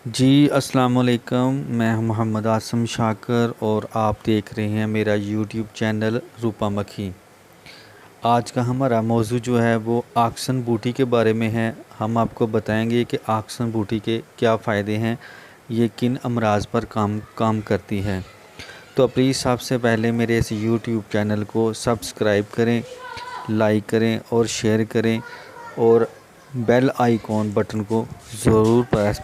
جی السلام علیکم، میں محمد عاصم شاکر اور آپ دیکھ رہے ہیں میرا یوٹیوب چینل روپا مکھی۔ آج کا ہمارا موضوع جو ہے وہ آکسن بوٹی کے بارے میں ہے۔ ہم آپ کو بتائیں گے کہ آکسن بوٹی کے کیا فائدے ہیں، یہ کن امراض پر کام کرتی ہے۔ تو پلیز سب سے پہلے میرے اس یوٹیوب چینل کو سبسکرائب کریں، لائک کریں اور شیئر کریں، اور بیل آئیکن بٹن کو ضرور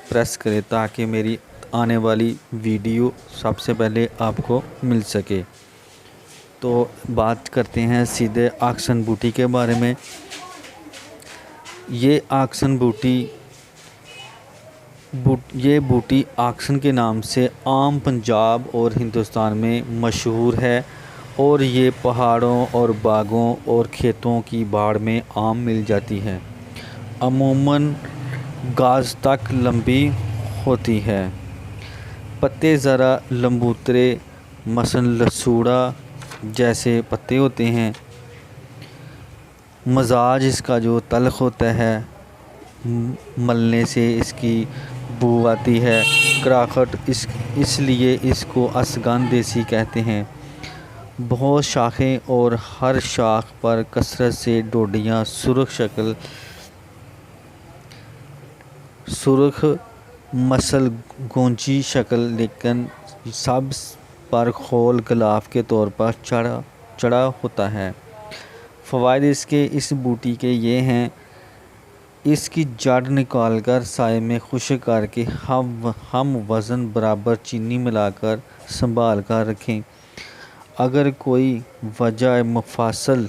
پریس کریں تاکہ میری آنے والی ویڈیو سب سے پہلے آپ کو مل سکے۔ تو بات کرتے ہیں سیدھے آکسن بوٹی کے بارے میں۔ یہ آکسن بوٹی آکسن کے نام سے عام پنجاب اور ہندوستان میں مشہور ہے، اور یہ پہاڑوں اور باغوں اور کھیتوں کی باڑ میں عام مل جاتی ہے۔ عموماً گز تک لمبی ہوتی ہے۔ پتے ذرا لمبوترے مثلاً لسوڑا جیسے پتے ہوتے ہیں۔ مزاج اس کا جو تلخ ہوتا ہے، ملنے سے اس کی بو آتی ہے۔ کراکھٹ اس لیے اس کو اسگان دیسی کہتے ہیں۔ بہت شاخیں اور ہر شاخ پر کثرت سے ڈوڈیاں سرخ مسل گونجی شکل، لیکن سبز پر خول غلاف کے طور پر چڑھا ہوتا ہے۔ فوائد اس بوٹی کے یہ ہیں: اس کی جڑ نکال کر سائے میں خشک کر کے ہم وزن برابر چینی ملا کر سنبھال کر رکھیں۔ اگر کوئی وجہ مفصل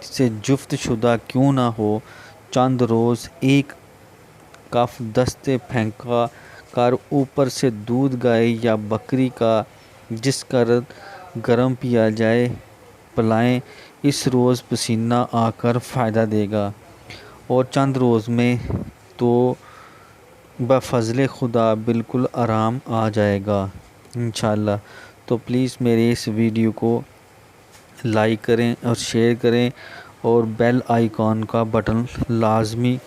سے جفت شدہ کیوں نہ ہو، چند روز ایک کف دستے پھینکا کر اوپر سے دودھ گائے یا بکری کا جس گرم پیا جائے پلائیں۔ اس روز پسینہ آ کر فائدہ دے گا، اور چند روز میں تو بفضل خدا بالکل آرام آ جائے گا انشاءاللہ۔ تو پلیز میرے اس ویڈیو کو لائک کریں اور شیئر کریں، اور بیل آئیکن کا بٹن لازمی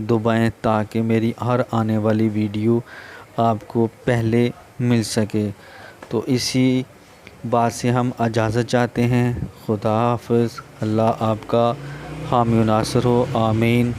دبائیں تاکہ میری ہر آنے والی ویڈیو آپ کو پہلے مل سکے۔ تو اسی بات سے ہم اجازت چاہتے ہیں۔ خدا حافظ۔ اللہ آپ کا حامی و ناصر ہو، آمین۔